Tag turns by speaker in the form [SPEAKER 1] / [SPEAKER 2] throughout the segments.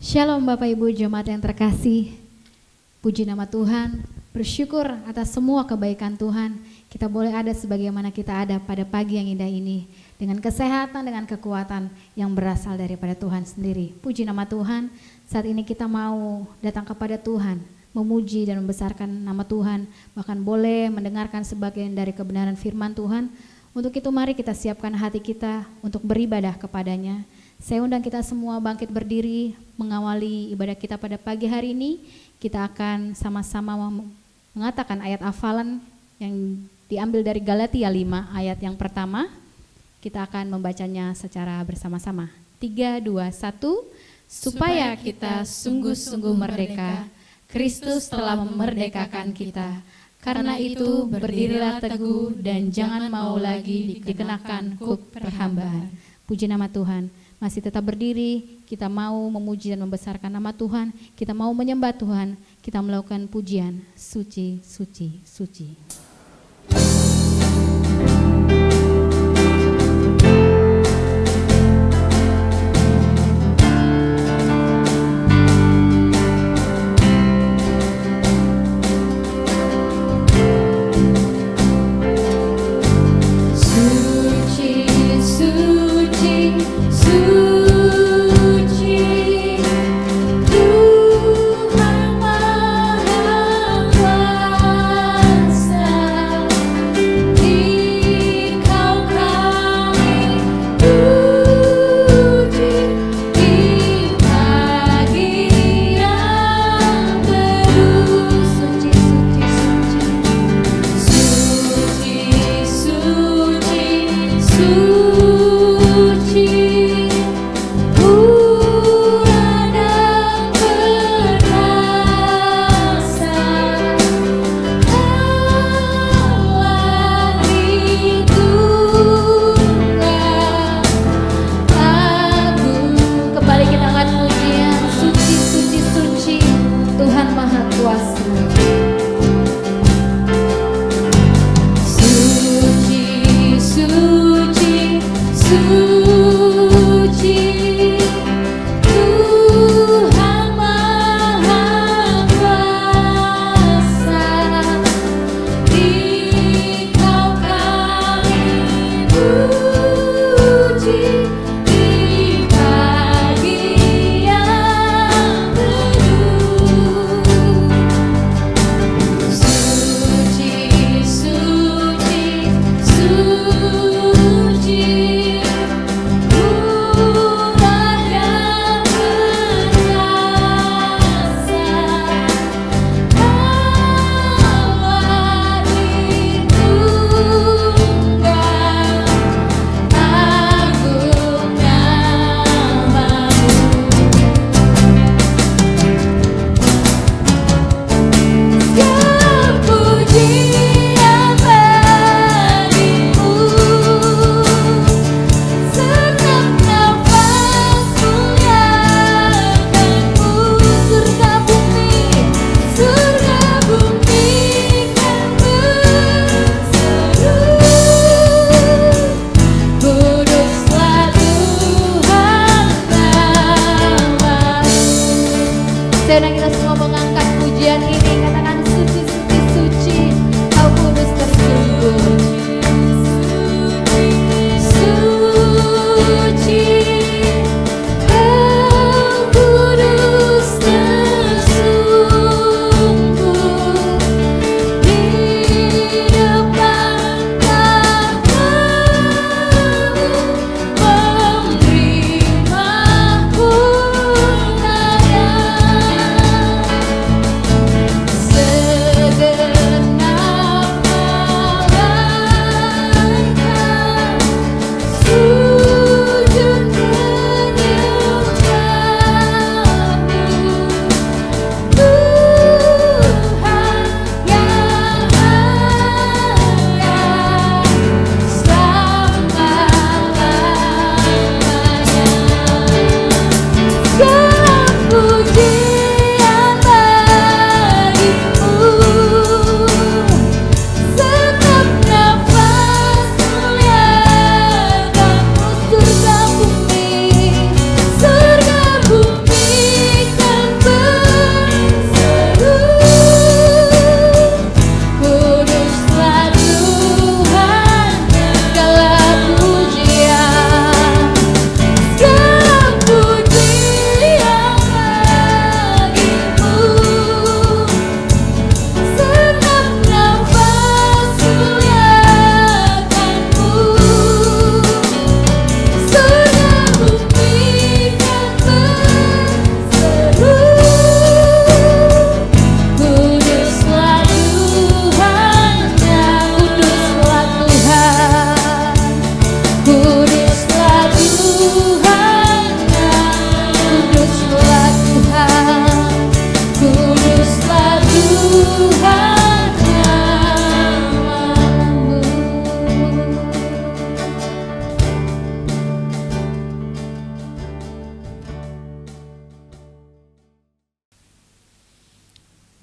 [SPEAKER 1] Shalom Bapak Ibu Jemaat yang terkasih, puji nama Tuhan, bersyukur atas semua kebaikan Tuhan. Kita boleh ada sebagaimana kita ada pada pagi yang indah ini, dengan kesehatan, dengan kekuatan yang berasal daripada Tuhan sendiri. Puji nama Tuhan, saat ini kita mau datang kepada Tuhan, memuji dan membesarkan nama Tuhan, bahkan boleh mendengarkan sebagian dari kebenaran firman Tuhan. Untuk itu mari kita siapkan hati kita untuk beribadah kepadanya. Saya undang kita semua bangkit berdiri mengawali ibadah kita pada pagi hari ini. Kita akan sama-sama mengatakan ayat hafalan yang diambil dari Galatia 5 ayat yang pertama. Kita akan membacanya secara bersama-sama. 3, 2, 1. Supaya kita sungguh-sungguh merdeka, Kristus telah memerdekakan kita. Karena itu berdirilah teguh dan jangan mau lagi dikenakan hukum perhambaan. Puji nama Tuhan. Masih tetap berdiri, kita mau memuji dan membesarkan nama Tuhan, kita mau menyembah Tuhan, kita melakukan pujian, suci, suci, suci.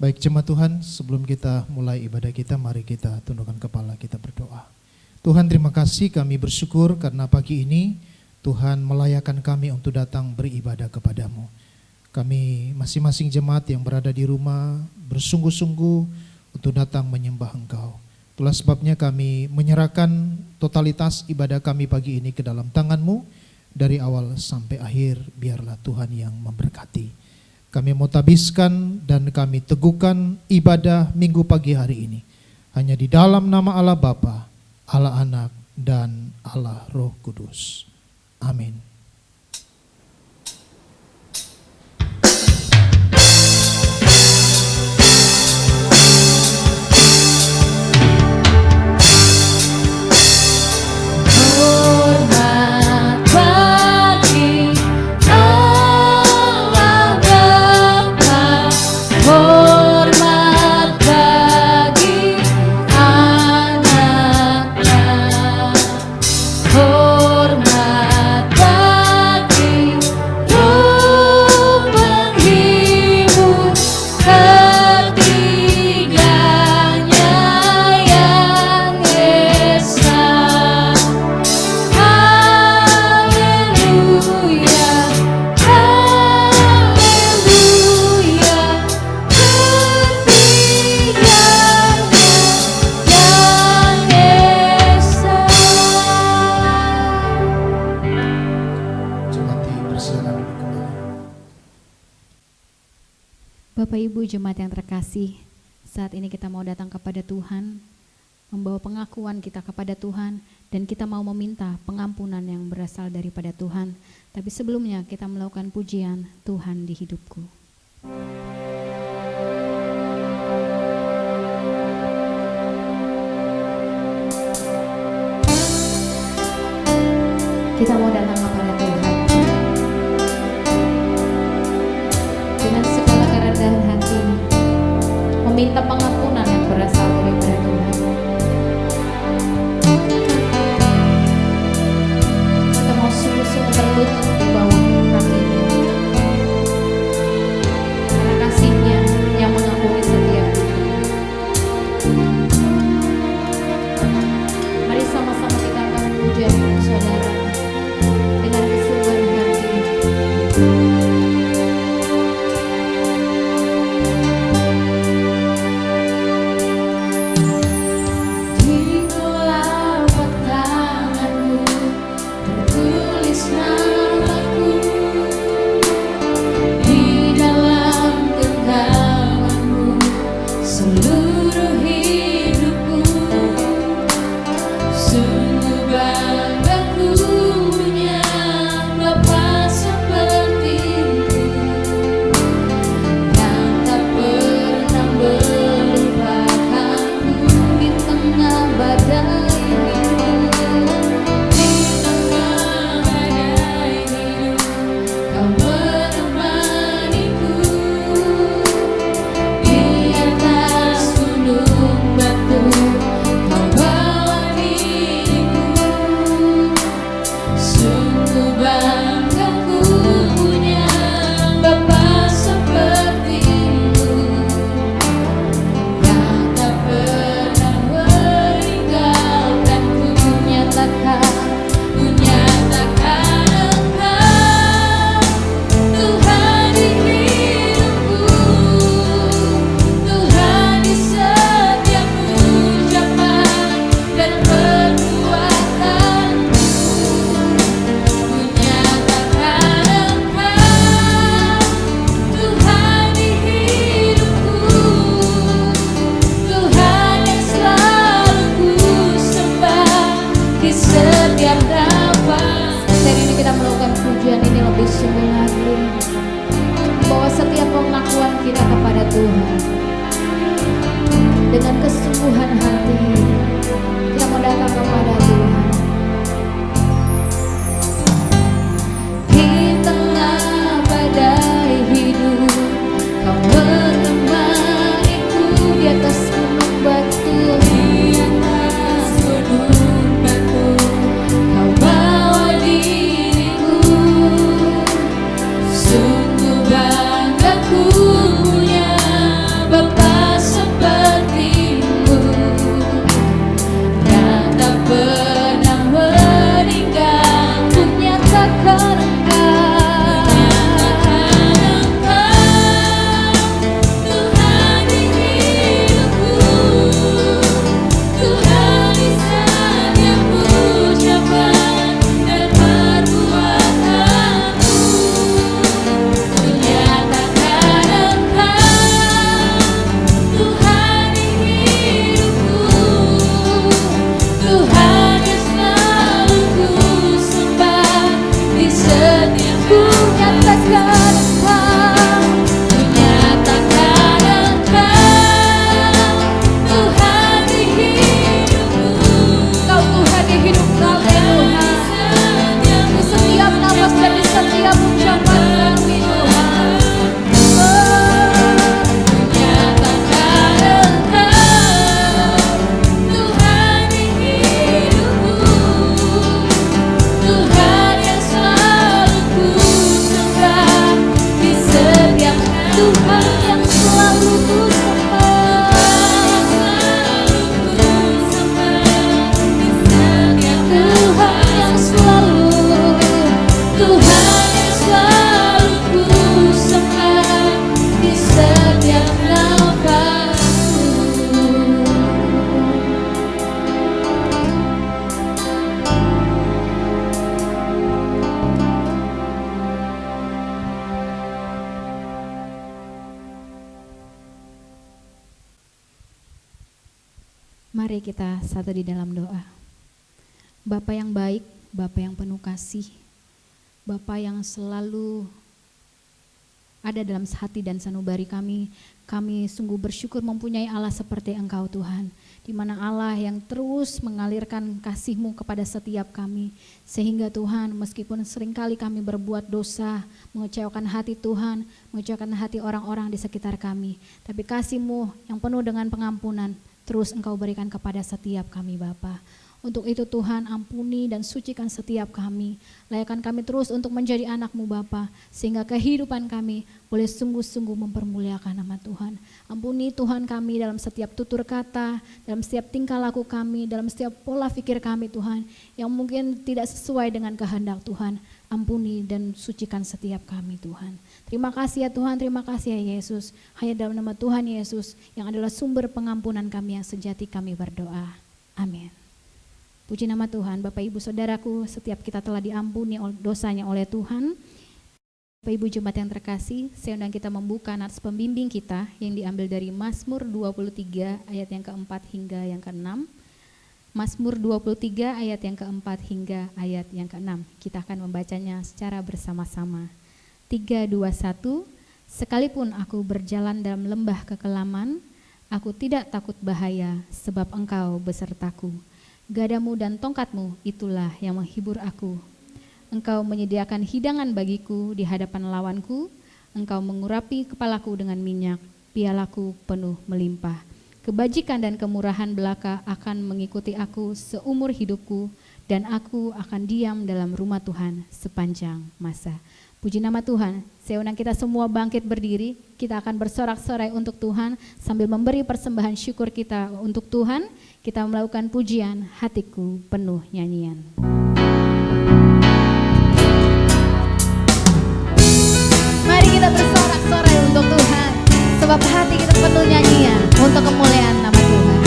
[SPEAKER 2] Baik jemaat Tuhan, sebelum kita mulai ibadah kita, mari kita tundukkan kepala, kita berdoa. Tuhan, terima kasih, kami bersyukur karena pagi ini Tuhan melayakkan kami untuk datang beribadah kepadamu. Kami masing-masing jemaat yang berada di rumah bersungguh-sungguh untuk datang menyembah Engkau. Itulah sebabnya kami menyerahkan totalitas ibadah kami pagi ini ke dalam tangan-Mu. Dari awal sampai akhir, biarlah Tuhan yang memberkati. Kami mau tabiskan dan kami teguhkan ibadah minggu pagi hari ini hanya di dalam nama Allah Bapa, Allah Anak, dan Allah Roh Kudus. Amin.
[SPEAKER 1] Bapak Ibu jemaat yang terkasih, saat ini kita mau datang kepada Tuhan, membawa pengakuan kita kepada Tuhan, dan kita mau meminta pengampunan yang berasal daripada Tuhan. Tapi sebelumnya kita melakukan pujian Tuhan di hidupku. Kita mau datang kepada Tuhan dengan segala kerendahan hati, meminta pengampunan yang berasal daripada Tuhan. Kita mau sungguh-sungguh berlutut di bawah kakinya, karena kasih-Nya yang mengampuni setiap kita. Mari sama-sama kita akan pujian saudara dengan kesungguhan hati. Dengan kesungguhan hati kita mau datang kepada Tuhan. Di tengah badai hidup, Kau menemaniku di atas gunung batu. Di atas gunung batu Kau bawa diriku. Sungguh bangga ku punya Bapa Tuhan yang selalu ku sembah, Tuhan yang selalu, Tuhan yang selalu ku sembah di setiap nafasku. Mari kita satu di dalam doa. Bapa yang baik, Bapa yang penuh kasih, Bapa yang selalu ada dalam hati dan sanubari kami sungguh bersyukur mempunyai Allah seperti Engkau Tuhan, di mana Allah yang terus mengalirkan kasih-Mu kepada setiap kami, sehingga Tuhan meskipun seringkali kami berbuat dosa, mengecewakan hati Tuhan, mengecewakan hati orang-orang di sekitar kami, tapi kasih-Mu yang penuh dengan pengampunan terus Engkau berikan kepada setiap kami Bapa. Untuk itu Tuhan ampuni dan sucikan setiap kami. Layakkan kami terus untuk menjadi anak-Mu Bapa, sehingga kehidupan kami boleh sungguh-sungguh mempermuliakan nama Tuhan. Ampuni Tuhan kami dalam setiap tutur kata, dalam setiap tingkah laku kami, dalam setiap pola pikir kami Tuhan, yang mungkin tidak sesuai dengan kehendak Tuhan. Ampuni dan sucikan setiap kami Tuhan. Terima kasih ya Tuhan, terima kasih ya Yesus. Hanya dalam nama Tuhan Yesus yang adalah sumber pengampunan kami yang sejati kami berdoa. Amin. Puji nama Tuhan. Bapak Ibu Saudaraku, setiap kita telah diampuni dosanya oleh Tuhan. Bapak Ibu Jemaat yang terkasih, saya undang kita membuka nats pembimbing kita yang diambil dari Mazmur 23 ayat yang keempat hingga yang keenam. Mazmur 23 ayat yang keempat hingga ayat yang keenam. Kita akan membacanya secara bersama-sama. 3, 2, 1. Sekalipun aku berjalan dalam lembah kekelaman, aku tidak takut bahaya, sebab Engkau besertaku. Gadamu dan tongkatmu itulah yang menghibur aku. Engkau menyediakan hidangan bagiku di hadapan lawanku. Engkau mengurapi kepalaku dengan minyak, pialaku penuh melimpah. Kebajikan dan kemurahan belaka akan mengikuti aku seumur hidupku, dan aku akan diam dalam rumah Tuhan sepanjang masa. Puji nama Tuhan. Saya undang kita semua bangkit berdiri. Kita akan bersorak-sorai untuk Tuhan sambil memberi persembahan syukur kita untuk Tuhan. Kita melakukan pujian hatiku penuh nyanyian. Mari kita bersorak-sorai untuk Tuhan, sebab hati kita penuh nyanyian untuk kemuliaan nama Tuhan.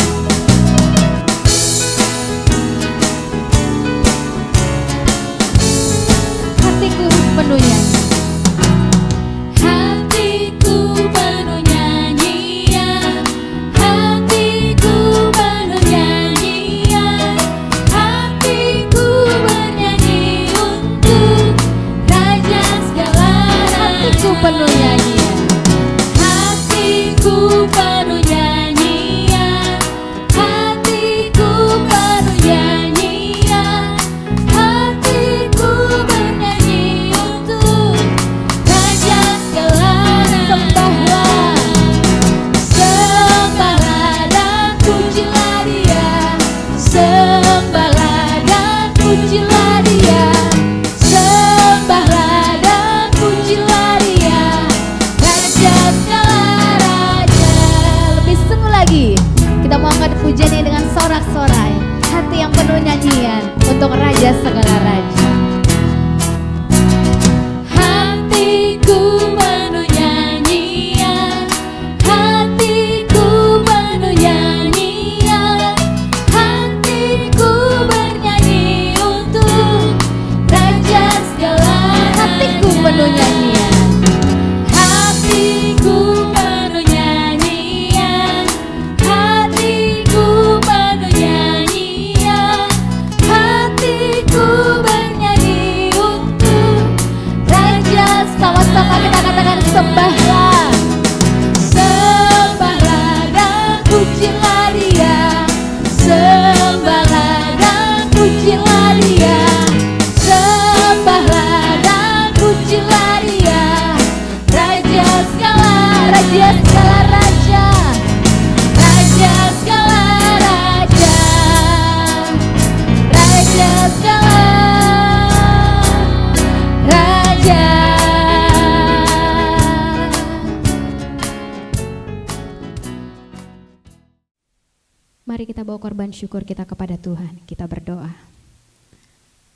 [SPEAKER 1] Hatiku penuh nyanyian. Penuh nyanyian, hatiku penuh nyanyian, hatiku penuh nyanyian, hatiku bernyanyi untuk Raja segala. Sembahlah, sembahlah dan pujilah Dia, sembahlah dan pujilah Dia, sembahlah dan pujilah kita mau angkat pujian ini dengan sorak-sorai, hati yang penuh nyanyian untuk Raja segala raja. Hatiku penuh nyanyian, hatiku penuh nyanyian, hatiku bernyanyi untuk Raja segala raja. Hatiku penuh nyanyian, hatiku penuh nyanyian, hatiku penuh nyanyian, hatiku bernyanyi Mari kita bawa korban syukur kita kepada Tuhan. Kita berdoa.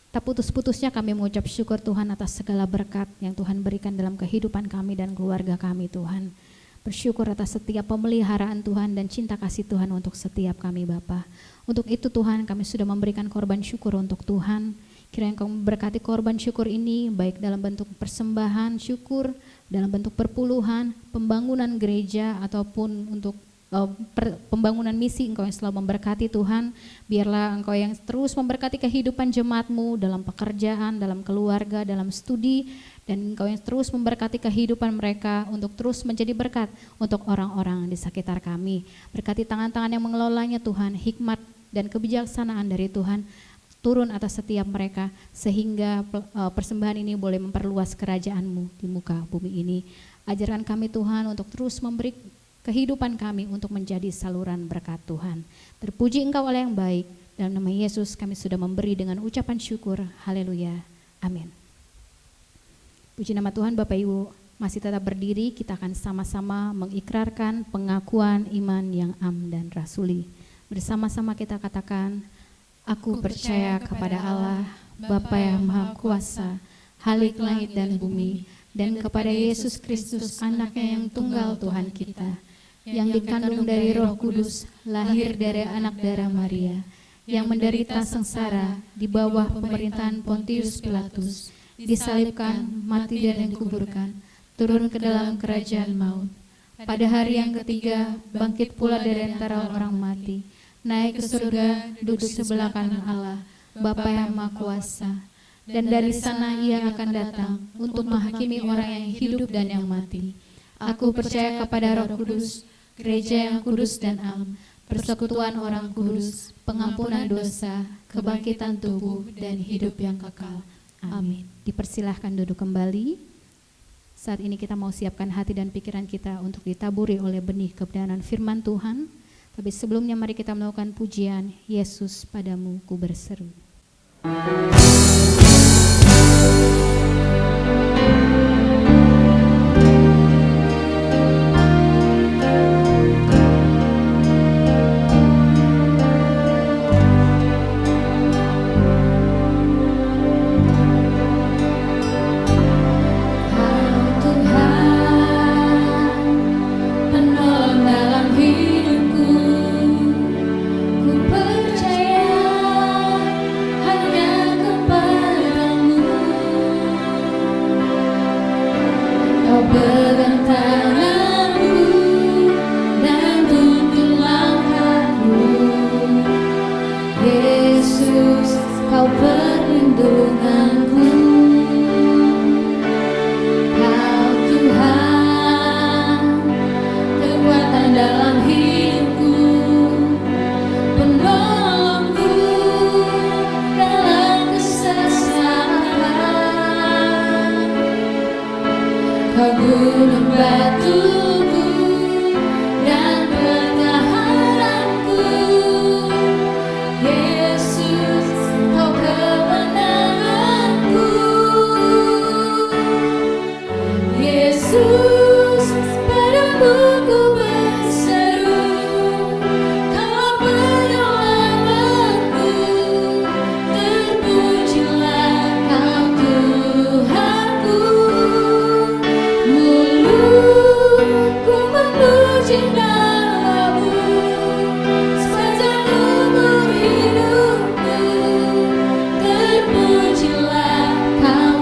[SPEAKER 1] Tak putus-putusnya kami mengucap syukur Tuhan atas segala berkat yang Tuhan berikan dalam kehidupan kami dan keluarga kami Tuhan. Bersyukur atas setiap pemeliharaan Tuhan dan cinta kasih Tuhan untuk setiap kami Bapa. Untuk itu Tuhan kami sudah memberikan korban syukur untuk Tuhan. Kiranya Engkau memberkati korban syukur ini baik dalam bentuk persembahan syukur, dalam bentuk perpuluhan, pembangunan gereja ataupun untuk pembangunan misi. Engkau yang selalu memberkati Tuhan. Biarlah Engkau yang terus memberkati kehidupan jemaat-Mu dalam pekerjaan, dalam keluarga, dalam studi, dan Engkau yang terus memberkati kehidupan mereka untuk terus menjadi berkat untuk orang-orang di sekitar kami. Berkati tangan-tangan yang mengelolanya Tuhan, hikmat dan kebijaksanaan dari Tuhan turun atas setiap mereka sehingga persembahan ini boleh memperluas kerajaan-Mu di muka bumi ini. Ajarkan kami Tuhan untuk terus memberi kehidupan kami untuk menjadi saluran berkat Tuhan. Terpuji Engkau Allah yang baik. Dalam nama Yesus kami sudah memberi dengan ucapan syukur. Haleluya. Amin. Puji nama Tuhan. Bapak Ibu masih tetap berdiri. Kita akan sama-sama mengikrarkan pengakuan iman yang am dan rasuli. Bersama-sama kita katakan, Aku percaya kepada Allah, Bapa yang Maha Kuasa, Halik langit dan bumi, dan kepada Yesus Kristus, Anaknya yang tunggal Tuhan kita, yang dikandung dari Roh Kudus, lahir dari anak darah Maria, yang menderita sengsara di bawah pemerintahan Pontius Pilatus, disalibkan, mati dan dikuburkan, turun ke dalam kerajaan maut. Pada hari yang ketiga, bangkit pula dari antara orang mati, naik ke surga, duduk sebelah kanan Allah, Bapa yang Maha Kuasa. Dan dari sana Ia akan datang untuk menghakimi orang yang hidup dan yang mati. Aku percaya kepada Roh Kudus, gereja yang kudus dan am, persekutuan orang kudus, pengampunan dosa, kebangkitan tubuh, dan hidup yang kekal. Amin. Dipersilahkan duduk kembali. Saat ini kita mau siapkan hati dan pikiran kita untuk ditaburi oleh benih kebenaran firman Tuhan. Tapi sebelumnya mari kita melakukan pujian, Yesus padamu ku berseru.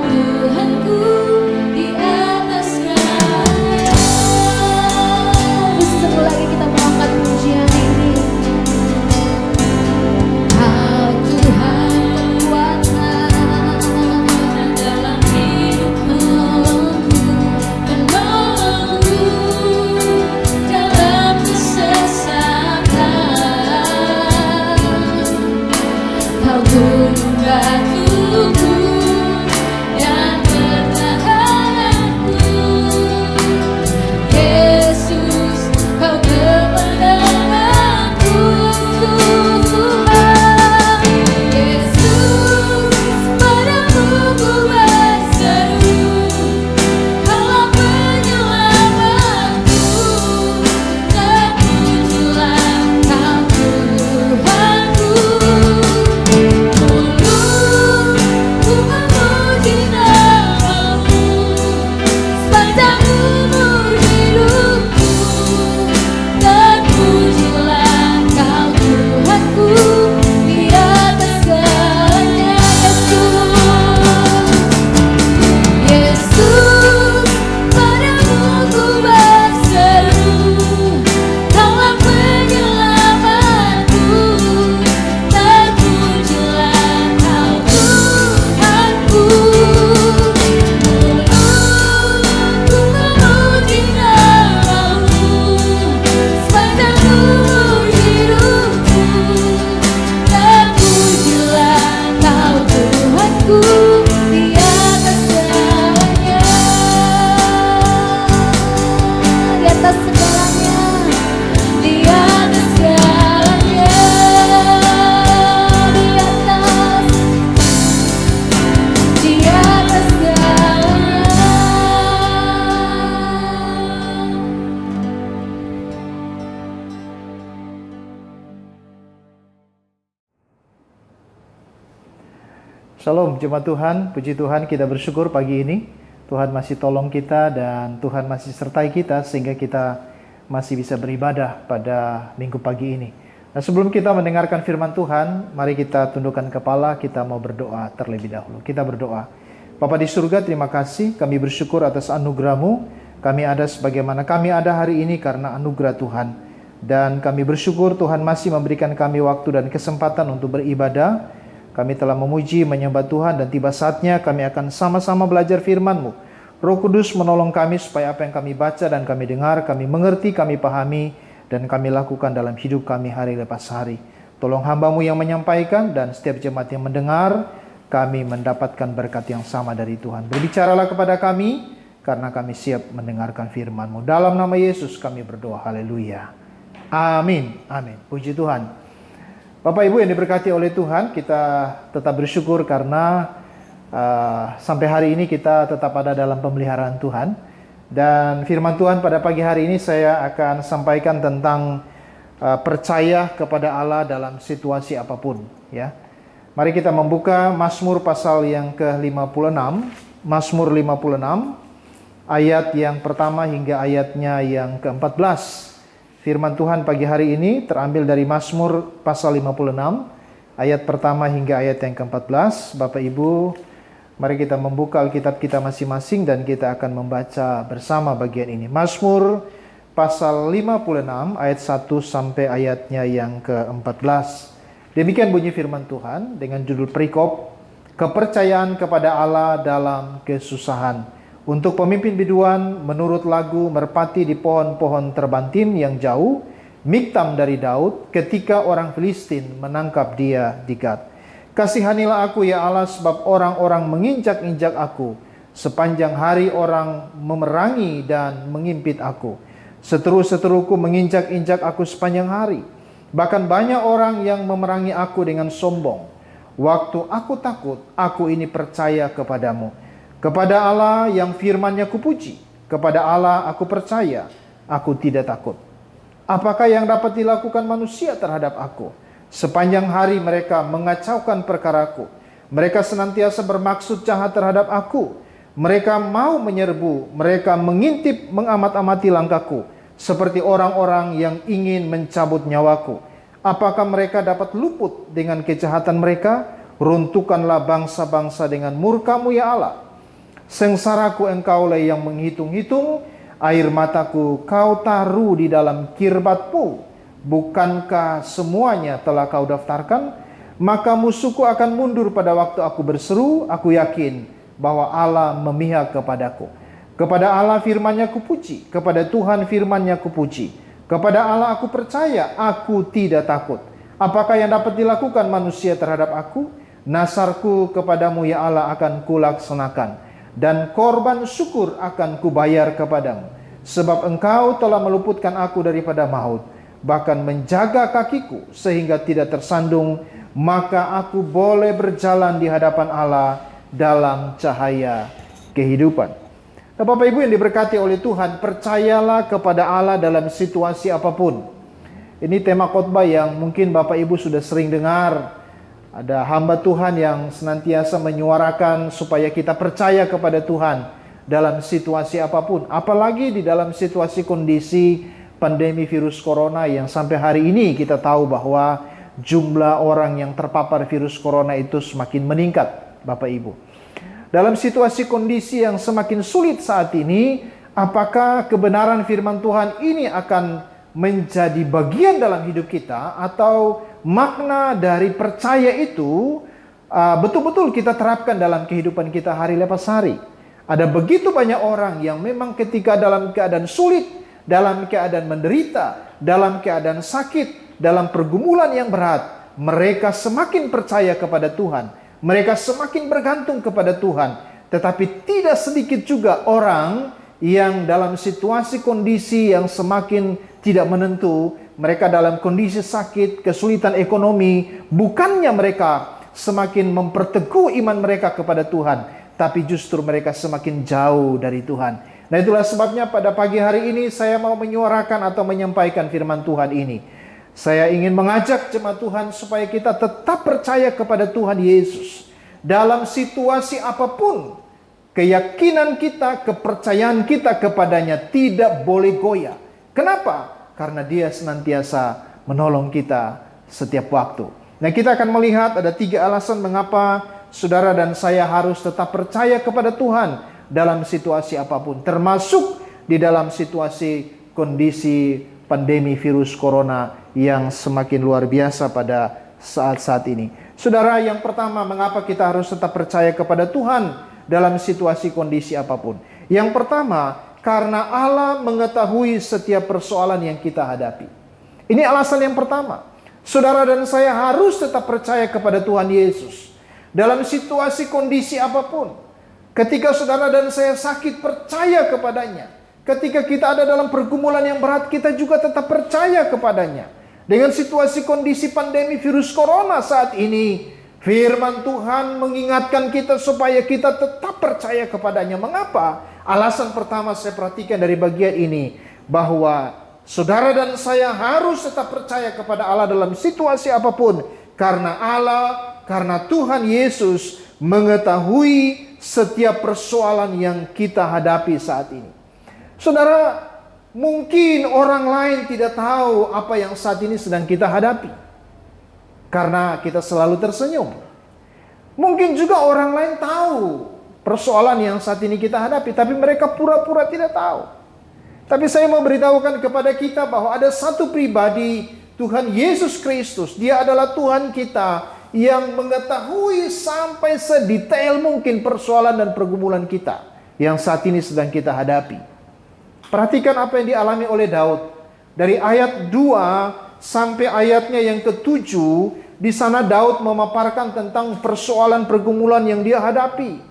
[SPEAKER 3] Tuhanku di atas segala.
[SPEAKER 2] Shalom jemaat Tuhan, puji Tuhan kita bersyukur pagi ini. Tuhan masih tolong kita dan Tuhan masih sertai kita sehingga kita masih bisa beribadah pada minggu pagi ini. Nah, sebelum kita mendengarkan firman Tuhan, mari kita tundukkan kepala, kita mau berdoa terlebih dahulu. Kita berdoa. Bapa di surga, terima kasih, kami bersyukur atas anugerah-Mu. Kami ada sebagaimana kami ada hari ini karena anugerah Tuhan. Dan kami bersyukur Tuhan masih memberikan kami waktu dan kesempatan untuk beribadah. Kami telah memuji, menyembah Tuhan, dan tiba saatnya kami akan sama-sama belajar firman-Mu. Roh Kudus menolong kami supaya apa yang kami baca dan kami dengar, kami mengerti, kami pahami, dan kami lakukan dalam hidup kami hari lepas hari. Tolong hamba-Mu yang menyampaikan dan setiap jemaat yang mendengar, kami mendapatkan berkat yang sama dari Tuhan. Berbicaralah kepada kami, karena kami siap mendengarkan firman-Mu. Dalam nama Yesus kami berdoa, haleluya. Amin, amin. Puji Tuhan. Bapak Ibu yang diberkati oleh Tuhan, kita tetap bersyukur karena sampai hari ini kita tetap ada dalam pemeliharaan Tuhan. Dan firman Tuhan pada pagi hari ini saya akan sampaikan tentang percaya kepada Allah dalam situasi apapun. Ya, mari kita membuka Mazmur pasal yang ke-56, Mazmur 56, ayat yang pertama hingga ayatnya yang ke-14. Firman Tuhan pagi hari ini terambil dari Mazmur pasal 56, ayat pertama hingga ayat yang ke-14. Bapak Ibu, mari kita membuka Alkitab kita masing-masing dan kita akan membaca bersama bagian ini. Mazmur pasal 56, ayat 1 sampai ayatnya yang ke-14. Demikian bunyi firman Tuhan dengan judul perikop, kepercayaan kepada Allah dalam kesusahan. Untuk pemimpin biduan, menurut lagu merpati di pohon-pohon terbantin yang jauh, Miktam dari Daud, ketika orang Filistin menangkap dia di Gat. Kasihanilah aku ya Allah, sebab orang-orang menginjak-injak aku. Sepanjang hari orang memerangi dan mengimpit aku. Seteru-seteruku menginjak-injak aku sepanjang hari. Bahkan banyak orang yang memerangi aku dengan sombong. Waktu aku takut, aku ini percaya kepadamu. Kepada Allah yang firman-Nya kupuji, kepada Allah aku percaya, aku tidak takut. Apakah yang dapat dilakukan manusia terhadap aku? Sepanjang hari mereka mengacaukan perkaraku. Mereka senantiasa bermaksud jahat terhadap aku. Mereka mau menyerbu, mereka mengintip, mengamat-amati langkahku, seperti orang-orang yang ingin mencabut nyawaku. Apakah mereka dapat luput dengan kejahatan mereka? Runtuhkanlah bangsa-bangsa dengan murka-Mu ya Allah. Sengsaraku engkaulah yang menghitung-hitung, air mataku kau taruh di dalam kirbat-Mu. Bukankah semuanya telah kau daftarkan? Maka musuhku akan mundur pada waktu aku berseru. Aku yakin bahwa Allah memihak kepadaku. Kepada Allah firman-Nya kupuji, kepada Tuhan firman-Nya kupuji. Kepada Allah aku percaya, aku tidak takut. Apakah yang dapat dilakukan manusia terhadap aku? Nasarku kepadamu ya Allah akan kulaksanakan. Dan korban syukur akan kubayar kepadamu. Sebab engkau telah meluputkan aku daripada maut, bahkan menjaga kakiku sehingga tidak tersandung, maka aku boleh berjalan di hadapan Allah dalam cahaya kehidupan. Nah, Bapak Ibu yang diberkati oleh Tuhan, percayalah kepada Allah dalam situasi apapun. Ini tema khotbah yang mungkin Bapak Ibu sudah sering dengar. Ada hamba Tuhan yang senantiasa menyuarakan supaya kita percaya kepada Tuhan dalam situasi apapun. Apalagi di dalam situasi kondisi pandemi virus corona yang sampai hari ini kita tahu bahwa jumlah orang yang terpapar virus corona itu semakin meningkat, Bapak Ibu. Dalam situasi kondisi yang semakin sulit saat ini, apakah kebenaran firman Tuhan ini akan menjadi bagian dalam hidup kita, atau makna dari percaya itu betul-betul kita terapkan dalam kehidupan kita hari lepas hari? Ada begitu banyak orang yang memang ketika dalam keadaan sulit, dalam keadaan menderita, dalam keadaan sakit, dalam pergumulan yang berat, mereka semakin percaya kepada Tuhan, mereka semakin bergantung kepada Tuhan. Tetapi tidak sedikit juga orang yang dalam situasi kondisi yang semakin tidak menentu, mereka dalam kondisi sakit, kesulitan ekonomi, bukannya mereka semakin memperteguh iman mereka kepada Tuhan, tapi justru mereka semakin jauh dari Tuhan. Nah, itulah sebabnya pada pagi hari ini saya mau menyuarakan atau menyampaikan firman Tuhan ini. Saya ingin mengajak jemaat Tuhan supaya kita tetap percaya kepada Tuhan Yesus.
[SPEAKER 3] dalam situasi apapun, keyakinan kita, kepercayaan kita kepadanya tidak boleh goyah. Kenapa? Karena dia senantiasa menolong kita setiap waktu. Nah, kita akan melihat ada 3 alasan mengapa saudara dan saya harus tetap percaya kepada Tuhan dalam situasi apapun, termasuk di dalam situasi kondisi pandemi virus corona yang semakin luar biasa pada saat-saat ini. Saudara, yang pertama, mengapa kita harus tetap percaya kepada Tuhan dalam situasi kondisi apapun? Yang pertama, karena Allah mengetahui setiap persoalan yang kita hadapi. Ini alasan yang pertama. Saudara dan saya harus tetap percaya kepada Tuhan Yesus dalam situasi kondisi apapun. Ketika saudara dan saya sakit, percaya kepadanya. Ketika kita ada dalam pergumulan yang berat, kita juga tetap percaya kepadanya. Dengan situasi kondisi pandemi virus corona saat ini, firman Tuhan mengingatkan kita supaya kita tetap percaya kepadanya. Mengapa? Alasan pertama saya perhatikan dari bagian ini, bahwa saudara dan saya harus tetap percaya kepada Allah dalam situasi apapun. Karena Tuhan Yesus mengetahui setiap persoalan yang kita hadapi saat ini. Saudara, mungkin orang lain tidak tahu apa yang saat ini sedang kita hadapi, karena kita selalu tersenyum. Mungkin juga orang lain tahu persoalan yang saat ini kita hadapi, tapi mereka pura-pura tidak tahu. Tapi saya mau beritahukan kepada kita bahwa ada satu pribadi, Tuhan Yesus Kristus. Dia adalah Tuhan kita yang mengetahui sampai sedetail mungkin persoalan dan pergumulan kita yang saat ini sedang kita hadapi. Perhatikan apa yang dialami oleh Daud. Dari ayat 2 sampai ayatnya yang ke-7, di sana Daud memaparkan tentang persoalan pergumulan yang dia hadapi.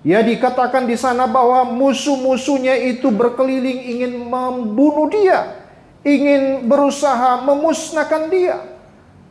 [SPEAKER 3] Ya, dikatakan di sana bahwa musuh-musuhnya itu berkeliling ingin membunuh dia, ingin berusaha memusnahkan dia.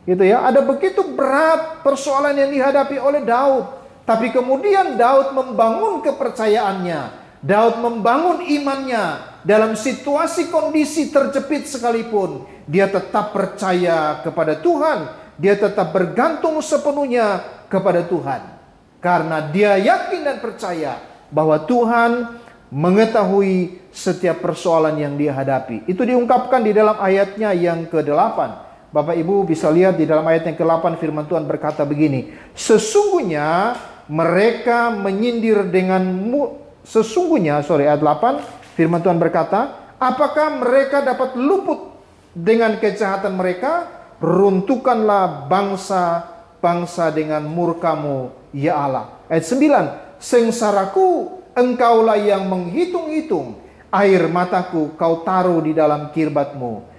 [SPEAKER 3] Gitu ya, ada begitu berat persoalan yang dihadapi oleh Daud. Tapi kemudian Daud membangun kepercayaannya. Daud membangun imannya. Dalam situasi kondisi terjepit sekalipun, dia tetap percaya kepada Tuhan. Dia tetap bergantung sepenuhnya kepada Tuhan. Karena dia yakin dan percaya bahwa Tuhan mengetahui setiap persoalan yang dia hadapi. Itu diungkapkan di dalam ayatnya yang ke-8. Bapak Ibu bisa lihat di dalam ayat yang ke-8, firman Tuhan berkata begini. Sesungguhnya mereka menyindir ayat 8, firman Tuhan berkata, apakah mereka dapat luput dengan kejahatan mereka? Runtuhkanlah bangsa-bangsa dengan murkamu, ya Allah. Ayat 9, sengsaraku engkaulah yang menghitung-hitung, air mataku kau taruh di dalam kirbatmu.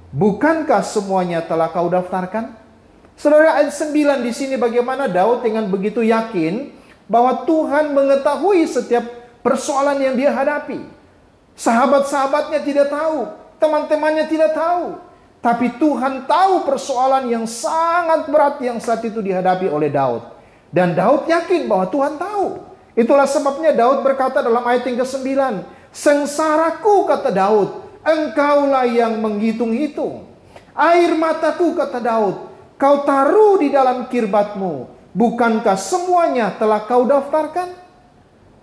[SPEAKER 3] Bukankah semuanya telah kau daftarkan? Saudara, ayat 9 di sini bagaimana Daud dengan begitu yakin bahwa Tuhan mengetahui setiap persoalan yang dia hadapi. Sahabat-sahabatnya tidak tahu, teman-temannya tidak tahu, tapi Tuhan tahu persoalan yang sangat berat yang saat itu dihadapi oleh Daud. Dan Daud yakin bahwa Tuhan tahu. Itulah sebabnya Daud berkata dalam ayat yang ke-9, sengsaraku, kata Daud, engkaulah yang menghitung-hitung. Air mataku, kata Daud, kau taruh di dalam kirbatmu. Bukankah semuanya telah kau daftarkan?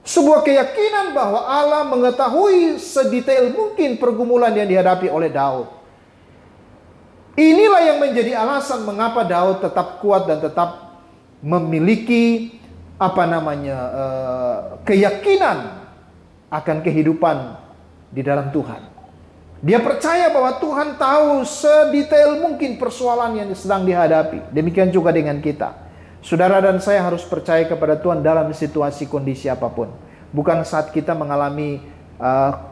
[SPEAKER 3] Sebuah keyakinan bahwa Allah mengetahui sedetail mungkin pergumulan yang dihadapi oleh Daud. Inilah yang menjadi alasan mengapa Daud tetap kuat dan tetap memiliki keyakinan akan kehidupan di dalam Tuhan. Dia percaya bahwa Tuhan tahu sedetail mungkin persoalan yang sedang dihadapi. Demikian juga dengan kita. Saudara dan saya harus percaya kepada Tuhan dalam situasi kondisi apapun. Bukan saat kita mengalami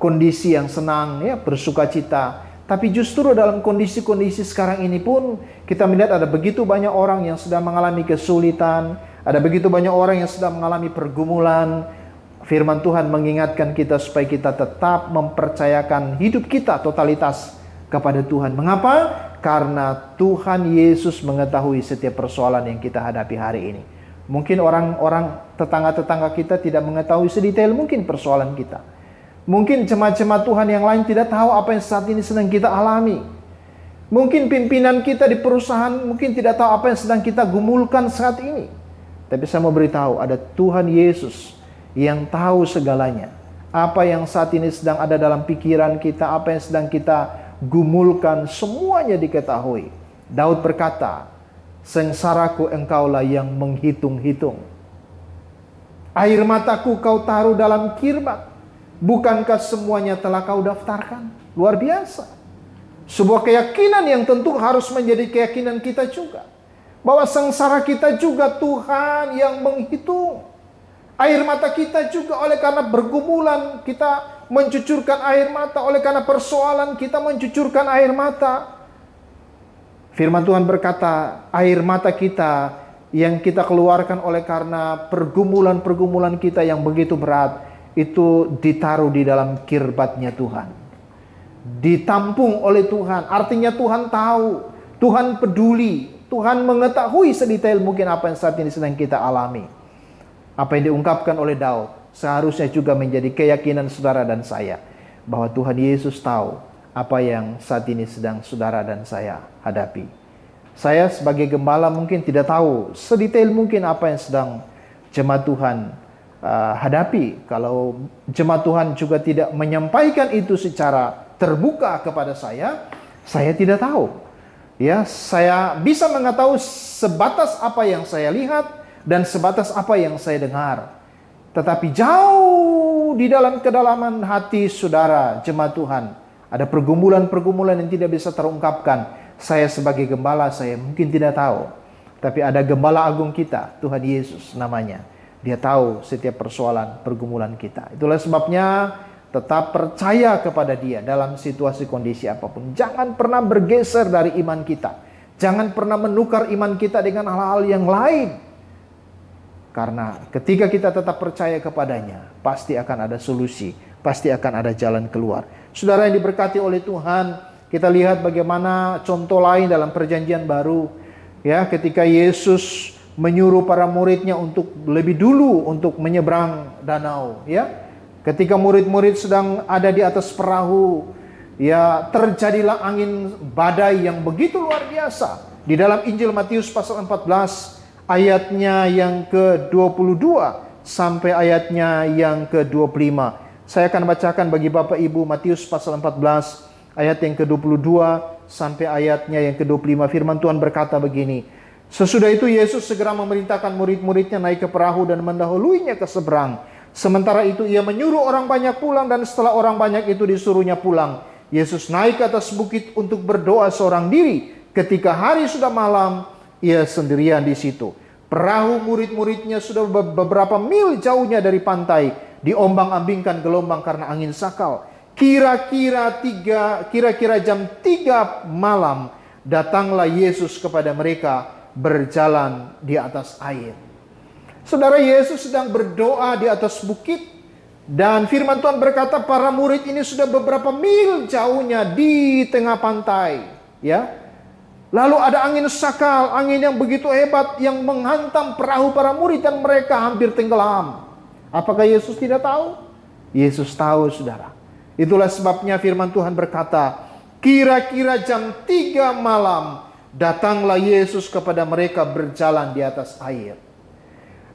[SPEAKER 3] kondisi yang senang, ya, bersuka cita. Tapi justru dalam kondisi-kondisi sekarang ini pun kita melihat ada begitu banyak orang yang sedang mengalami kesulitan. Ada begitu banyak orang yang sedang mengalami pergumulan. Firman Tuhan mengingatkan kita supaya kita tetap mempercayakan hidup kita totalitas kepada Tuhan. Mengapa? Karena Tuhan Yesus mengetahui setiap persoalan yang kita hadapi hari ini. Mungkin orang-orang tetangga-tetangga kita tidak mengetahui sedetail mungkin persoalan kita. Mungkin jemaat-jemaat Tuhan yang lain tidak tahu apa yang saat ini sedang kita alami. Mungkin pimpinan kita di perusahaan mungkin tidak tahu apa yang sedang kita gumulkan saat ini. Tapi saya mau beritahu, ada Tuhan Yesus yang tahu segalanya. Apa yang saat ini sedang ada dalam pikiran kita, apa yang sedang kita gumulkan, semuanya diketahui. Daud berkata, sengsaraku engkaulah yang menghitung-hitung. Air mataku kau taruh dalam kirbat. Bukankah semuanya telah kau daftarkan? Luar biasa. Sebuah keyakinan yang tentu harus menjadi keyakinan kita juga. Bahwa sengsara kita juga Tuhan yang menghitung. Air mata kita juga oleh karena bergumulan kita mencucurkan air mata. Oleh karena persoalan kita mencucurkan air mata. Firman Tuhan berkata, air mata kita yang kita keluarkan oleh karena pergumulan-pergumulan kita yang begitu berat, itu ditaruh di dalam kirbatnya Tuhan. Ditampung oleh Tuhan. Artinya Tuhan tahu, Tuhan peduli, Tuhan mengetahui sedetail mungkin apa yang saat ini sedang kita alami. Apa yang diungkapkan oleh Daud seharusnya juga menjadi keyakinan saudara dan saya, bahwa Tuhan Yesus tahu apa yang saat ini sedang saudara dan saya hadapi. Saya sebagai gembala mungkin tidak tahu sedetail mungkin apa yang sedang jemaat Tuhan hadapi. Kalau jemaat Tuhan juga tidak menyampaikan itu secara terbuka kepada saya tidak tahu. Ya, saya bisa mengetahui sebatas apa yang saya lihat dan sebatas apa yang saya dengar. Tetapi jauh di dalam kedalaman hati saudara jemaat Tuhan, ada pergumulan-pergumulan yang tidak bisa terungkapkan. Saya sebagai gembala, saya mungkin tidak tahu. Tapi ada gembala agung kita, Tuhan Yesus namanya. Dia tahu setiap persoalan, pergumulan kita. Itulah sebabnya tetap percaya kepada Dia dalam situasi kondisi apapun. Jangan pernah bergeser dari iman kita. Jangan pernah menukar iman kita dengan hal-hal yang lain. Karena ketika kita tetap percaya kepadanya, pasti akan ada solusi, pasti akan ada jalan keluar. Saudara yang diberkati oleh Tuhan, kita lihat bagaimana contoh lain dalam perjanjian baru. Ya, ketika Yesus menyuruh para muridnya untuk lebih dulu untuk menyeberang danau. Ya, ketika murid-murid sedang ada di atas perahu, ya terjadilah angin badai yang begitu luar biasa. Di dalam Injil Matius pasal 14 ayatnya yang ke-22 sampai ayatnya yang ke-25. Saya akan bacakan bagi Bapak Ibu Matius pasal 14 ayat yang ke-22 sampai ayatnya yang ke-25. Firman Tuhan berkata begini. Sesudah itu Yesus segera memerintahkan murid-muridnya naik ke perahu dan mendahuluinya ke seberang. Sementara itu ia menyuruh orang banyak pulang, dan setelah orang banyak itu disuruhnya pulang, Yesus naik ke atas bukit untuk berdoa seorang diri. Ketika hari sudah malam, ia sendirian di situ. Perahu murid-muridnya sudah beberapa mil jauhnya dari pantai, diombang-ambingkan gelombang karena angin sakal. Kira-kira jam 3 malam, datanglah Yesus kepada mereka berjalan di atas air. Saudara, Yesus sedang berdoa di atas bukit, dan firman Tuhan berkata para murid ini sudah beberapa mil jauhnya di tengah pantai. Ya, lalu ada angin sakal, angin yang begitu hebat yang menghantam perahu para murid dan mereka hampir tenggelam. Apakah Yesus tidak tahu? Yesus tahu, saudara. Itulah sebabnya firman Tuhan berkata, kira-kira jam 3 malam, datanglah Yesus kepada mereka berjalan di atas air.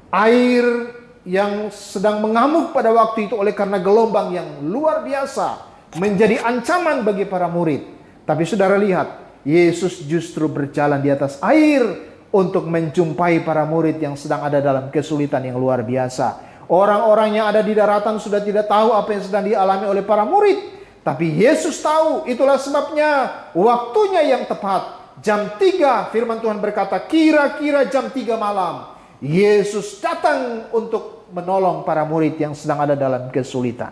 [SPEAKER 3] Air yang sedang mengamuk pada waktu itu oleh karena gelombang yang luar biasa, menjadi ancaman bagi para murid. Tapi saudara lihat, Yesus justru berjalan di atas air untuk menjumpai para murid yang sedang ada dalam kesulitan yang luar biasa. Orang-orang yang ada di daratan sudah tidak tahu apa yang sedang dialami oleh para murid. Tapi Yesus tahu. Itulah sebabnya waktunya yang tepat. Jam 3 firman Tuhan berkata, kira-kira jam 3 malam, Yesus datang untuk menolong para murid yang sedang ada dalam kesulitan.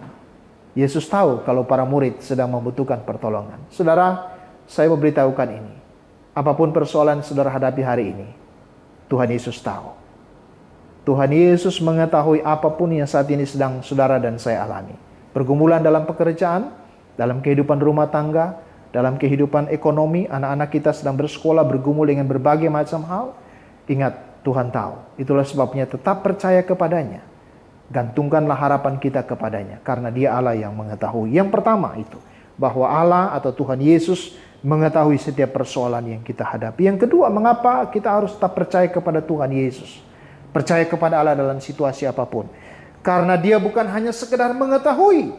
[SPEAKER 3] Yesus tahu kalau para murid sedang membutuhkan pertolongan. Saudara, saya memberitahukan ini. Apapun persoalan saudara hadapi hari ini, Tuhan Yesus tahu. Tuhan Yesus mengetahui apapun yang saat ini sedang saudara dan saya alami. Pergumulan dalam pekerjaan, dalam kehidupan rumah tangga, dalam kehidupan ekonomi, anak-anak kita sedang bersekolah, bergumul dengan berbagai macam hal. Ingat, Tuhan tahu. Itulah sebabnya tetap percaya kepadanya. Gantungkanlah harapan kita kepadanya, karena Dia Allah yang mengetahui. Yang pertama itu, bahwa Allah atau Tuhan Yesus mengetahui setiap persoalan yang kita hadapi. Yang kedua, mengapa kita harus tetap percaya kepada Tuhan Yesus? Percaya kepada Allah dalam situasi apapun. Karena dia bukan hanya sekedar mengetahui,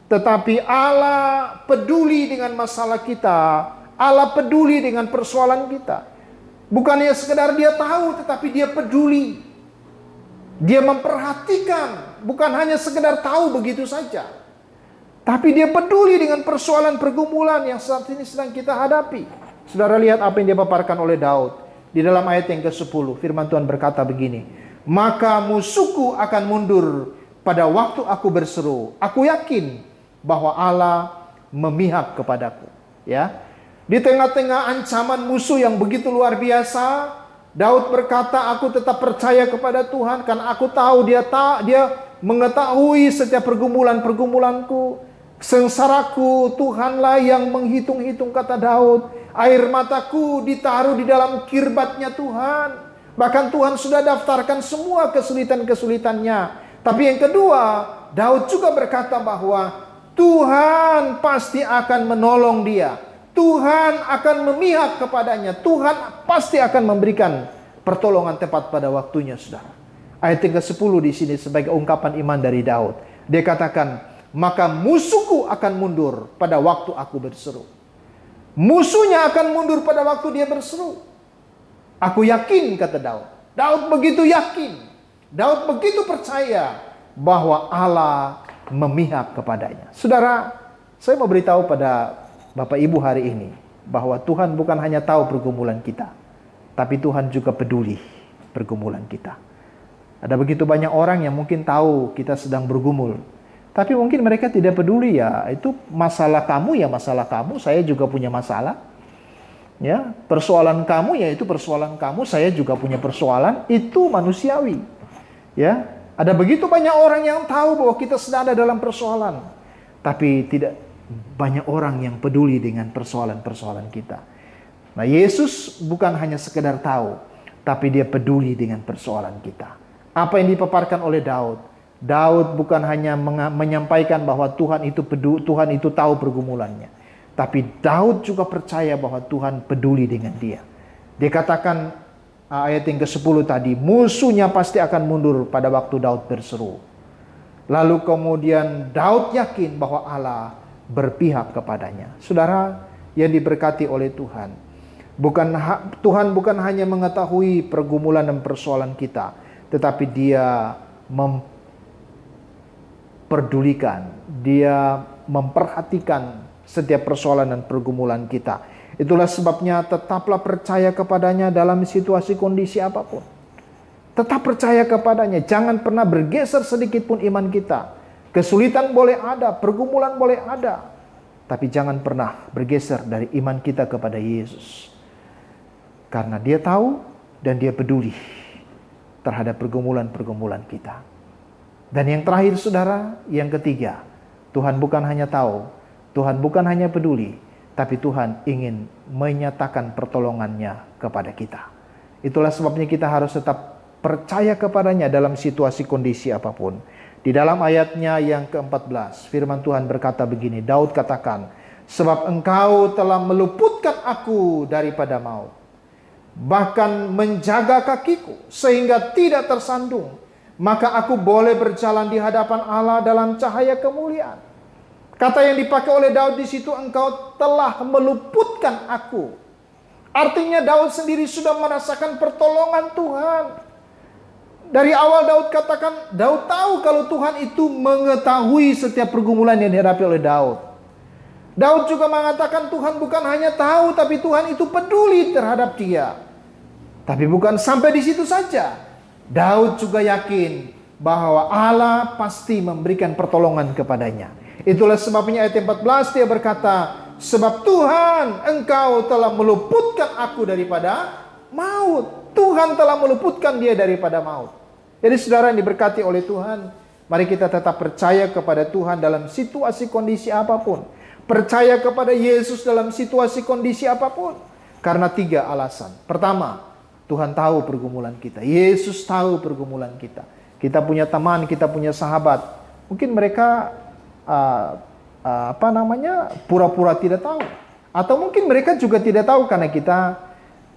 [SPEAKER 3] tetapi Allah peduli dengan masalah kita. Allah peduli dengan persoalan kita. Bukannya sekedar dia tahu, tetapi dia peduli. Dia memperhatikan, bukan hanya sekedar tahu begitu saja. Tapi dia peduli dengan persoalan pergumulan yang saat ini sedang kita hadapi. Saudara lihat apa yang dipaparkan oleh Daud. Di dalam ayat yang ke-10, firman Tuhan berkata begini. Maka musuhku akan mundur pada waktu aku berseru. Aku yakin bahwa Allah memihak kepadaku. Ya, di tengah-tengah ancaman musuh yang begitu luar biasa, Daud berkata, aku tetap percaya kepada Tuhan karena aku tahu dia mengetahui setiap pergumulan-pergumulanku, sengsaraku. Tuhanlah yang menghitung-hitung, kata Daud. Air mataku ditaruh di dalam kirbatnya Tuhan. Bahkan Tuhan sudah daftarkan semua kesulitan-kesulitannya. Tapi yang kedua, Daud juga berkata bahwa Tuhan pasti akan menolong dia. Tuhan akan memihak kepadanya. Tuhan pasti akan memberikan pertolongan tepat pada waktunya, saudara. Ayat yang ke-10 di sini sebagai ungkapan iman dari Daud. Dia katakan, maka musuhku akan mundur pada waktu aku berseru. Musuhnya akan mundur pada waktu dia berseru. Aku yakin, kata Daud. Daud begitu yakin. Daud begitu percaya bahwa Allah memihak kepadanya. Saudara, saya mau beritahu pada Bapak Ibu hari ini bahwa Tuhan bukan hanya tahu pergumulan kita, tapi Tuhan juga peduli pergumulan kita. Ada begitu banyak orang yang mungkin tahu kita sedang bergumul, tapi mungkin mereka tidak peduli. Ya, itu masalah kamu, ya masalah kamu, saya juga punya masalah. Ya, persoalan kamu, ya itu persoalan kamu, saya juga punya persoalan, itu manusiawi. Ya, ada begitu banyak orang yang tahu bahwa kita sedang ada dalam persoalan, tapi tidak banyak orang yang peduli dengan persoalan-persoalan kita. Nah, Yesus bukan hanya sekedar tahu, tapi dia peduli dengan persoalan kita. Apa yang dipaparkan oleh Daud? Daud bukan hanya menyampaikan bahwa Tuhan itu tahu pergumulannya, tapi Daud juga percaya bahwa Tuhan peduli dengan dia. Dia katakan ayat yang ke-10 tadi, musuhnya pasti akan mundur pada waktu Daud berseru. Lalu kemudian Daud yakin bahwa Allah berpihak kepadanya. Saudara yang diberkati oleh Tuhan, Tuhan bukan hanya mengetahui pergumulan dan persoalan kita, tetapi dia memperdulikan, dia memperhatikan setiap persoalan dan pergumulan kita. Itulah sebabnya tetaplah percaya kepadanya dalam situasi kondisi apapun. Tetap percaya kepadanya, jangan pernah bergeser sedikit pun iman kita. Kesulitan boleh ada, pergumulan boleh ada, tapi jangan pernah bergeser dari iman kita kepada Yesus. Karena dia tahu dan dia peduli terhadap pergumulan-pergumulan kita. Dan yang terakhir, saudara, yang ketiga, Tuhan bukan hanya tahu, Tuhan bukan hanya peduli, tapi Tuhan ingin menyatakan pertolongannya kepada kita. Itulah sebabnya kita harus tetap percaya kepadanya dalam situasi kondisi apapun. Di dalam ayatnya yang ke-14, firman Tuhan berkata begini, Daud katakan, sebab engkau telah meluputkan aku daripada maut, bahkan menjaga kakiku sehingga tidak tersandung, maka aku boleh berjalan di hadapan Allah dalam cahaya kemuliaan. Kata yang dipakai oleh Daud di situ, engkau telah meluputkan aku. Artinya Daud sendiri sudah merasakan pertolongan Tuhan. Dari awal Daud katakan, Daud tahu kalau Tuhan itu mengetahui setiap pergumulan yang dihadapi oleh Daud. Daud juga mengatakan Tuhan bukan hanya tahu, tapi Tuhan itu peduli terhadap dia. Tapi bukan sampai di situ saja. Daud juga yakin bahwa Allah pasti memberikan pertolongan kepadanya. Itulah sebabnya ayat 14 dia berkata, sebab Tuhan engkau telah meluputkan aku daripada maut. Tuhan telah meluputkan dia daripada maut. Jadi saudara yang diberkati oleh Tuhan, mari kita tetap percaya kepada Tuhan dalam situasi kondisi apapun. Percaya kepada Yesus dalam situasi kondisi apapun. Karena 3 alasan. Pertama, Tuhan tahu pergumulan kita. Yesus tahu pergumulan kita. Kita punya teman, kita punya sahabat. Mungkin mereka pura-pura tidak tahu. Atau mungkin mereka juga tidak tahu karena kita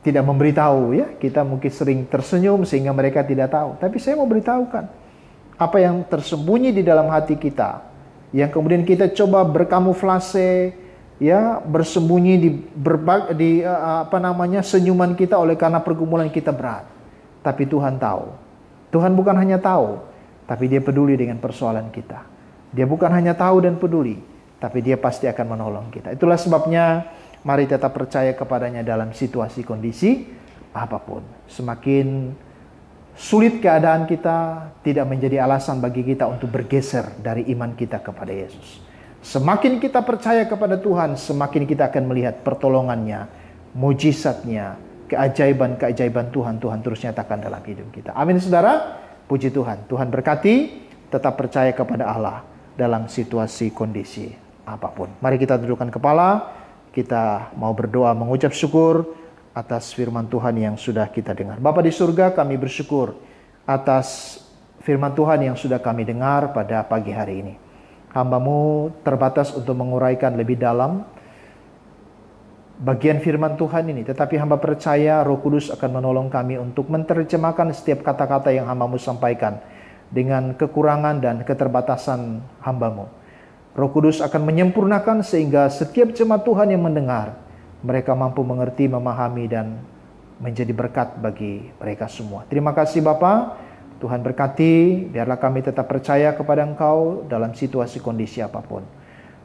[SPEAKER 3] tidak memberitahu ya. Kita mungkin sering tersenyum sehingga mereka tidak tahu. Tapi saya mau beritahukan apa yang tersembunyi di dalam hati kita, yang kemudian kita coba berkamuflase, ya, bersembunyi di senyuman kita oleh karena pergumulan kita berat. Tapi Tuhan tahu. Tuhan bukan hanya tahu, tapi Dia peduli dengan persoalan kita. Dia bukan hanya tahu dan peduli, tapi Dia pasti akan menolong kita. Itulah sebabnya mari tetap percaya kepadanya dalam situasi kondisi apapun. Semakin sulit keadaan kita, tidak menjadi alasan bagi kita untuk bergeser dari iman kita kepada Yesus. Semakin kita percaya kepada Tuhan, semakin kita akan melihat pertolongannya, mujizatnya, keajaiban-keajaiban Tuhan terus nyatakan dalam hidup kita. Amin saudara, puji Tuhan. Tuhan berkati, tetap percaya kepada Allah dalam situasi kondisi apapun. Mari kita dudukkan kepala, kita mau berdoa mengucap syukur atas firman Tuhan yang sudah kita dengar. Bapa di surga, kami bersyukur atas firman Tuhan yang sudah kami dengar pada pagi hari ini. Hamba-Mu terbatas untuk menguraikan lebih dalam bagian firman Tuhan ini, tetapi hamba percaya Roh Kudus akan menolong kami untuk menerjemahkan setiap kata-kata yang hamba-Mu sampaikan dengan kekurangan dan keterbatasan hamba-Mu. Roh Kudus akan menyempurnakan sehingga setiap jemaat Tuhan yang mendengar, mereka mampu mengerti, memahami, dan menjadi berkat bagi mereka semua. Terima kasih Bapa. Tuhan berkati, biarlah kami tetap percaya kepada Engkau dalam situasi kondisi apapun.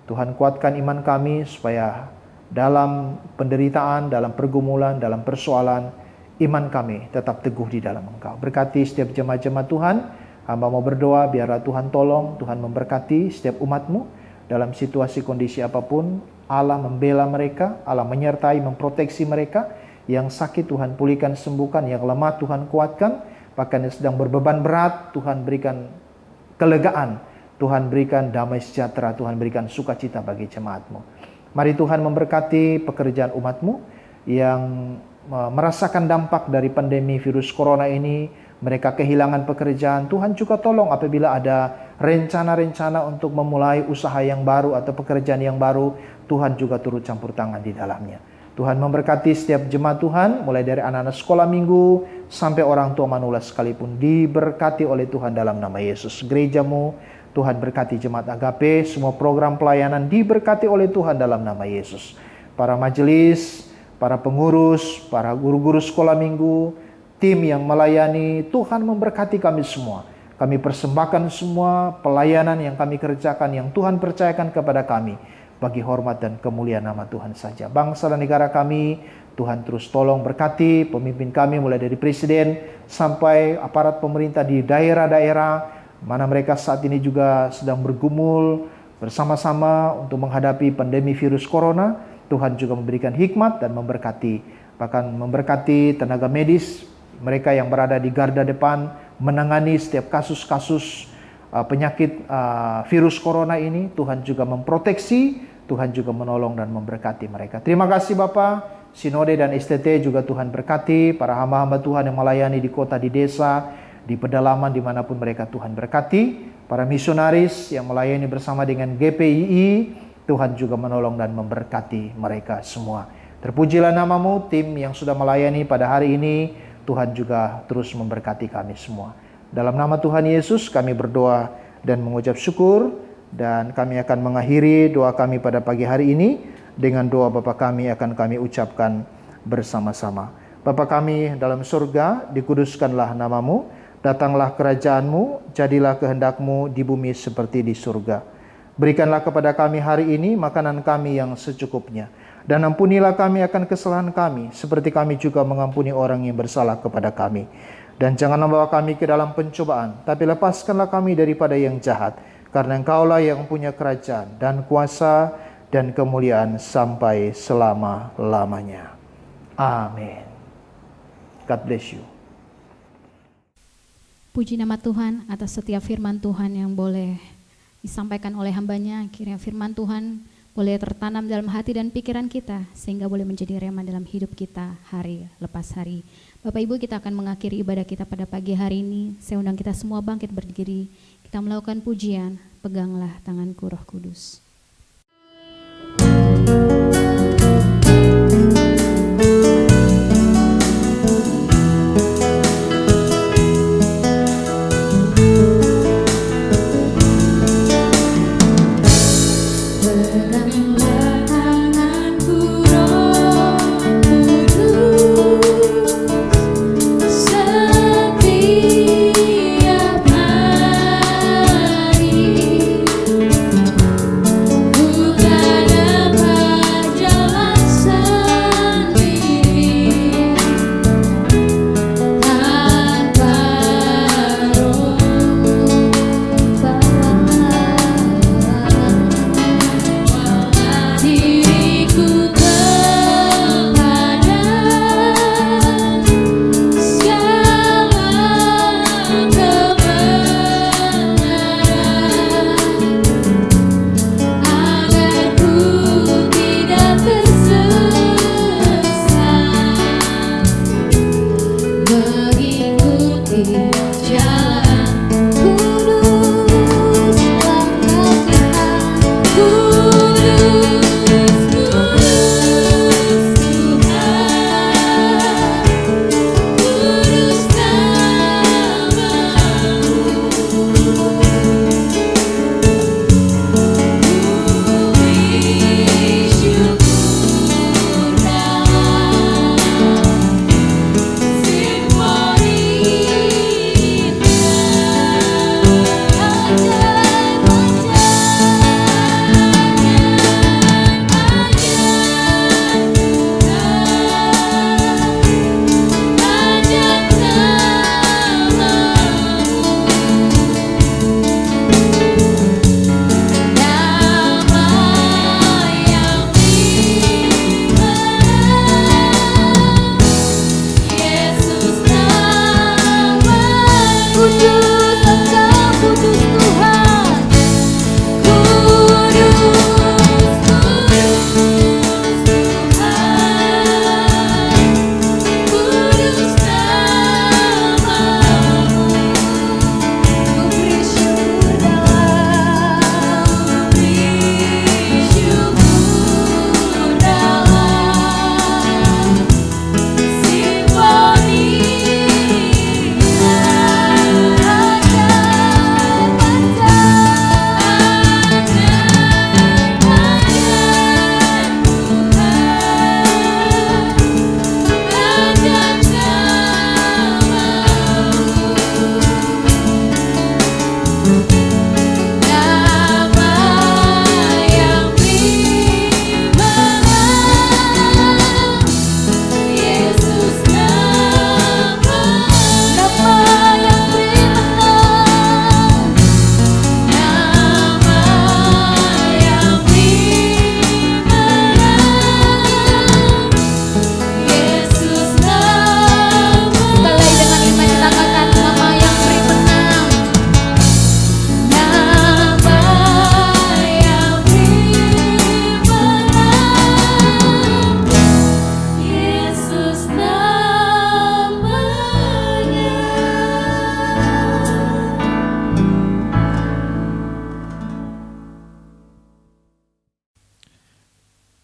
[SPEAKER 3] Tuhan kuatkan iman kami supaya dalam penderitaan, dalam pergumulan, dalam persoalan, iman kami tetap teguh di dalam Engkau. Berkati setiap jemaat-jemaat Tuhan. Hamba mau berdoa, biarlah Tuhan tolong, Tuhan memberkati setiap umat-Mu dalam situasi kondisi apapun. Allah membela mereka, Allah menyertai, memproteksi mereka. Yang sakit Tuhan pulihkan, sembuhkan. Yang lemah Tuhan kuatkan. Bahkan yang sedang berbeban berat, Tuhan berikan kelegaan. Tuhan berikan damai sejahtera, Tuhan berikan sukacita bagi jemaat-Mu. Mari Tuhan memberkati pekerjaan umat-Mu yang merasakan dampak dari pandemi virus corona ini. Mereka kehilangan pekerjaan. Tuhan juga tolong apabila ada rencana-rencana untuk memulai usaha yang baru atau pekerjaan yang baru, Tuhan juga turut campur tangan di dalamnya. Tuhan memberkati setiap jemaat Tuhan, mulai dari anak-anak sekolah minggu sampai orang tua manula sekalipun, diberkati oleh Tuhan dalam nama Yesus. Gereja-Mu, Tuhan berkati jemaat Agape, semua program pelayanan diberkati oleh Tuhan dalam nama Yesus. Para majelis, para pengurus, para guru-guru sekolah minggu, tim yang melayani, Tuhan memberkati kami semua. Kami persembahkan semua pelayanan yang kami kerjakan, yang Tuhan percayakan kepada kami, bagi hormat dan kemuliaan nama Tuhan saja. Bangsa dan negara kami, Tuhan terus tolong berkati pemimpin kami, mulai dari presiden sampai aparat pemerintah di daerah-daerah, mana mereka saat ini juga sedang bergumul bersama-sama untuk menghadapi pandemi virus corona. Tuhan juga memberikan hikmat dan memberkati, bahkan memberkati tenaga medis, mereka yang berada di garda depan menangani setiap kasus-kasus penyakit virus corona ini. Tuhan juga memproteksi, Tuhan juga menolong dan memberkati mereka. Terima kasih Bapak. Sinode dan STT juga Tuhan berkati, para hamba-hamba Tuhan yang melayani di kota, di desa, di pedalaman, dimanapun mereka Tuhan berkati. Para misionaris yang melayani bersama dengan GPII, Tuhan juga menolong dan memberkati mereka semua. Terpujilah nama-Mu. Tim yang sudah melayani pada hari ini, Tuhan juga terus memberkati kami semua. Dalam nama Tuhan Yesus kami berdoa dan mengucap syukur, dan kami akan mengakhiri doa kami pada pagi hari ini dengan doa Bapa kami akan kami ucapkan bersama-sama. Bapa kami dalam surga, dikuduskanlah nama-Mu, datanglah kerajaan-Mu, jadilah kehendak-Mu di bumi seperti di surga. Berikanlah kepada kami hari ini makanan kami yang secukupnya. Dan ampunilah kami akan kesalahan kami, seperti kami juga mengampuni orang yang bersalah kepada kami. Dan jangan membawa kami ke dalam pencobaan, tapi lepaskanlah kami daripada yang jahat. Karena Engkaulah yang punya kerajaan dan kuasa dan kemuliaan sampai selama-lamanya. Amin. God bless you.
[SPEAKER 1] Puji nama Tuhan atas setiap firman Tuhan yang boleh disampaikan oleh hambanya. Kiranya firman Tuhan boleh tertanam dalam hati dan pikiran kita, sehingga boleh menjadi rema dalam hidup kita hari lepas hari. Bapak Ibu, kita akan mengakhiri ibadah kita pada pagi hari ini. Saya undang kita semua bangkit berdiri. Kita melakukan pujian, peganglah tanganku Roh Kudus.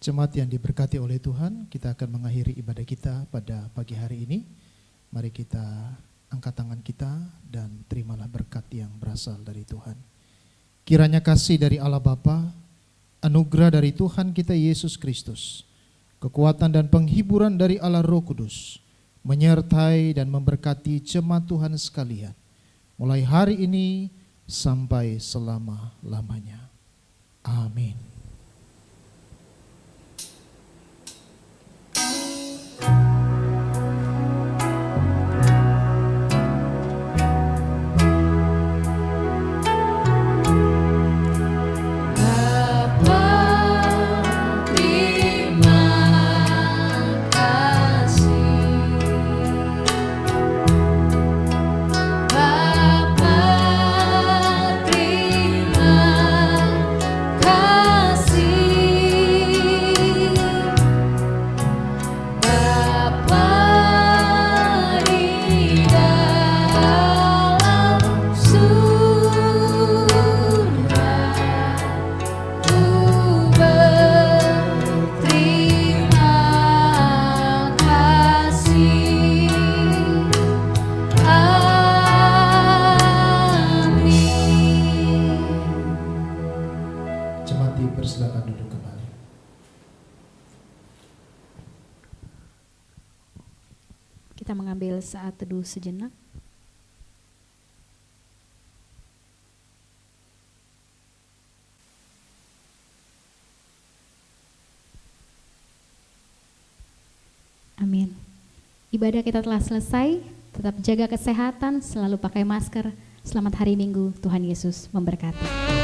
[SPEAKER 2] Jemaat yang diberkati oleh Tuhan, kita akan mengakhiri ibadah kita pada pagi hari ini. Mari kita angkat tangan kita dan terimalah berkat yang berasal dari Tuhan. Kiranya kasih dari Allah Bapa, anugerah dari Tuhan kita Yesus Kristus, kekuatan dan penghiburan dari Allah Roh Kudus, menyertai dan memberkati jemaat Tuhan sekalian, mulai hari ini sampai selama-lamanya. Amin. Persilakan duduk kembali.
[SPEAKER 1] Kita mengambil saat teduh sejenak. Amin. Ibadah kita telah selesai. Tetap jaga kesehatan, selalu pakai masker. Selamat hari Minggu, Tuhan Yesus memberkati.